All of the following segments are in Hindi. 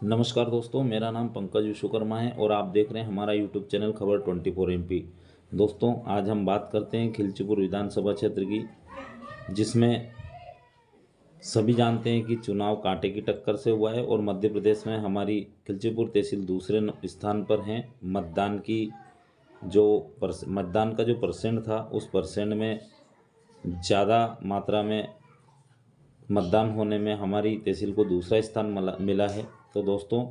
नमस्कार दोस्तों, मेरा नाम पंकज विश्वकर्मा है और आप देख रहे हैं हमारा यूट्यूब चैनल खबर 24 MP। दोस्तों, आज हम बात करते हैं खिलचीपुर विधानसभा क्षेत्र की, जिसमें सभी जानते हैं कि चुनाव कांटे की टक्कर से हुआ है और मध्य प्रदेश में हमारी खिलचीपुर तहसील दूसरे स्थान पर हैं। मतदान का जो परसेंट था, उस परसेंट में ज़्यादा मात्रा में मतदान होने में हमारी तहसील को दूसरा स्थान मिला है। तो दोस्तों,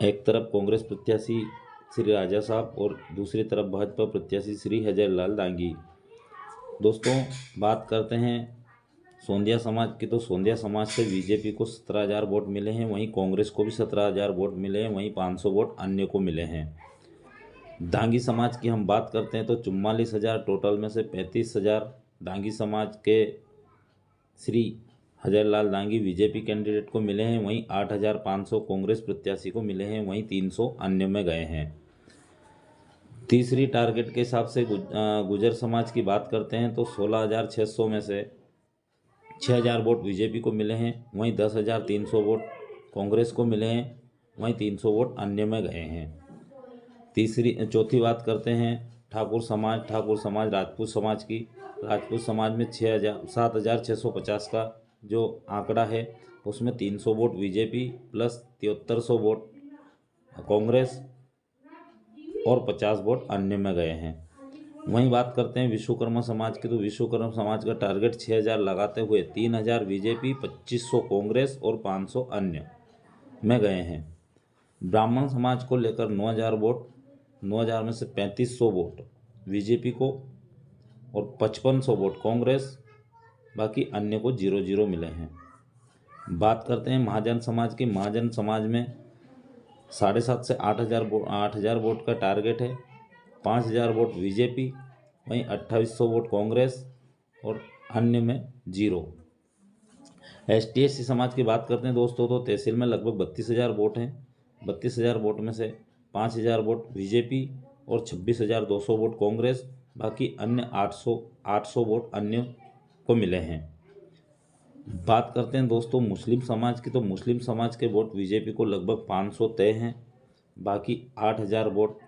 एक तरफ कांग्रेस प्रत्याशी श्री राजा साहब और दूसरी तरफ भाजपा प्रत्याशी श्री हजरलाल दांगी। दोस्तों, बात करते हैं सोंधिया समाज की, तो सोंधिया समाज से बीजेपी को 17,000 वोट मिले हैं, वहीं कांग्रेस को भी 17,000 वोट मिले हैं, वहीं 500 वोट अन्य को मिले हैं। दांगी समाज की हम बात करते हैं तो 44,000 टोटल में से 35,000 दांगी समाज के श्री हजरलाल दांगी बीजेपी कैंडिडेट को मिले हैं, वहीं 8,500 कांग्रेस प्रत्याशी को मिले हैं, वहीं 300 अन्य में गए हैं। तीसरी टारगेट के हिसाब से गुजर समाज की बात करते हैं तो 16,600 में से 6,000 वोट बीजेपी को मिले हैं, वहीं 10,300 वोट कांग्रेस को मिले हैं, वहीं 300 वोट अन्य में गए हैं। चौथी बात करते हैं ठाकुर समाज राजपूत समाज की। राजपूत समाज में 7,650 का जो आंकड़ा है, उसमें 300 vote BJP plus 7300 vote Congress और 50 वोट अन्य में गए हैं। वहीं बात करते हैं विश्वकर्मा समाज की, तो विश्वकर्मा समाज का टारगेट 6,000 लगाते हुए 3,000 बीजेपी, 2500 कांग्रेस और 500 अन्य में गए हैं। ब्राह्मण समाज को लेकर 9,000 वोट, 9,000 में से 3,500 वोट बीजेपी को और 5,500 वोट कांग्रेस, बाकी अन्य को 0-0 मिले हैं। बात करते हैं महाजन समाज की। महाजन समाज में 7,500 से 8,000 वोट का टारगेट है, 5,000 वोट बीजेपी, वहीं 2,800 वोट कांग्रेस और अन्य में 0। ST/SC समाज की बात करते हैं दोस्तों, तो तहसील में लगभग 32,000 वोट हैं। 32,000 वोट में से 5,000 वोट बीजेपी और 26,200 वोट कांग्रेस, बाकी अन्य 800 वोट अन्य को मिले हैं। बात करते हैं दोस्तों मुस्लिम समाज की, तो मुस्लिम समाज के वोट बीजेपी को लगभग 500 तय हैं, बाकी 8,000 वोट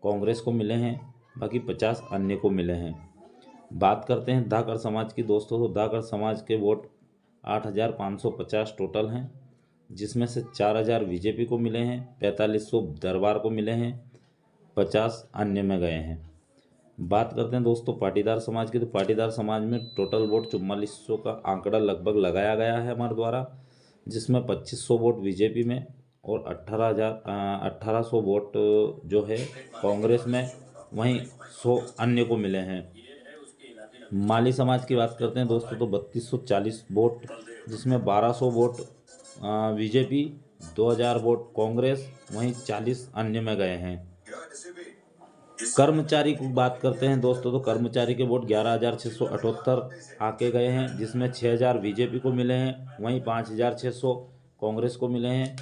कांग्रेस को मिले हैं, बाकी 50 अन्य को मिले हैं। बात करते हैं धाकड़ समाज की दोस्तों, तो धाकड़ समाज के वोट 8,550 टोटल हैं, जिसमें से 4,000 बीजेपी को मिले हैं, 4,500 दरबार को मिले हैं, 50 अन्य में गए हैं। बात करते हैं दोस्तों पाटीदार समाज की, तो पाटीदार समाज में टोटल वोट 4400 का आंकड़ा लगभग लगाया गया है हमारे द्वारा, जिसमें 2,500 वोट बीजेपी में और 1,800 वोट जो है कांग्रेस में, वहीं 100 अन्य को मिले हैं। माली समाज की बात करते हैं दोस्तों, तो 3,240 वोट, जिसमें 1,200 वोट बीजेपी, 2,000 वोट कांग्रेस, वहीं 40 अन्य में गए हैं। कर्मचारी की बात करते हैं दोस्तों, तो कर्मचारी के वोट 11,678 आके गए हैं, जिसमें 6,000 बीजेपी को मिले हैं, वहीं 5,600 कांग्रेस को मिले हैं,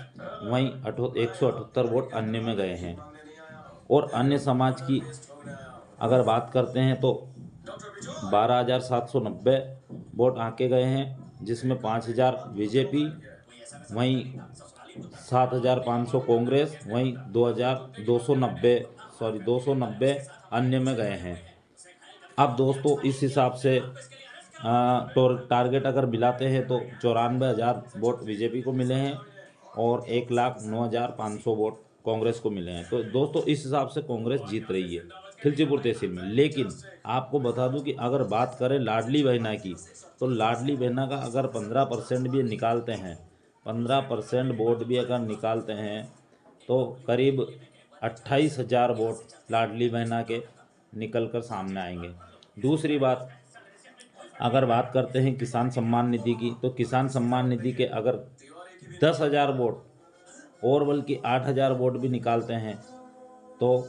वहीं 178 वोट अन्य में गए हैं। और अन्य समाज की अगर बात करते हैं तो 12,790 वोट आके गए हैं, जिसमें 5,000 बीजेपी, वहीं 7,500 कांग्रेस, वहीं 290 अन्य में गए हैं। अब दोस्तों इस हिसाब से टारगेट अगर मिलाते हैं तो 94,000 वोट बीजेपी को मिले हैं और 1,09,500 वोट कांग्रेस को मिले हैं। तो दोस्तों इस हिसाब से कांग्रेस जीत रही है खिलचीपुर तहसील में। लेकिन आपको बता दूं कि अगर बात करें लाडली बहना की, तो लाडली बहना का अगर 15% भी निकालते हैं, 15% वोट भी अगर निकालते हैं, तो करीब 28,000 वोट लाडली बहना के निकल कर सामने आएंगे। दूसरी बात, अगर बात करते हैं किसान सम्मान निधि की, तो किसान सम्मान निधि के अगर 10,000 वोट और बल्कि 8,000 वोट भी निकालते हैं, तो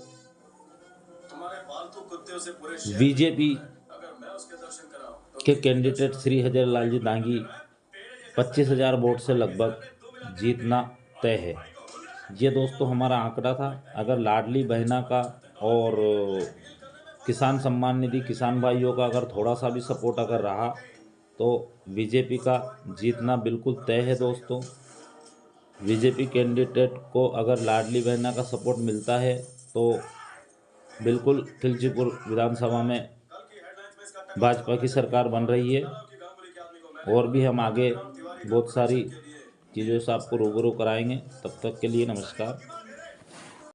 बीजेपी के कैंडिडेट श्री हजरलाल जी दांगी 25,000 वोट से लगभग जीतना तय है। ये दोस्तों हमारा आंकड़ा था। अगर लाडली बहना का और किसान सम्मान निधि किसान भाइयों का अगर थोड़ा सा भी सपोर्ट अगर रहा, तो बीजेपी का जीतना बिल्कुल तय है दोस्तों। बीजेपी कैंडिडेट को अगर लाडली बहना का सपोर्ट मिलता है तो बिल्कुल खिलचीपुर विधानसभा में भाजपा की सरकार बन रही है। और भी हम आगे बहुत सारी चीज़ों से आपको रूबरू कराएंगे। तब तक के लिए नमस्कार।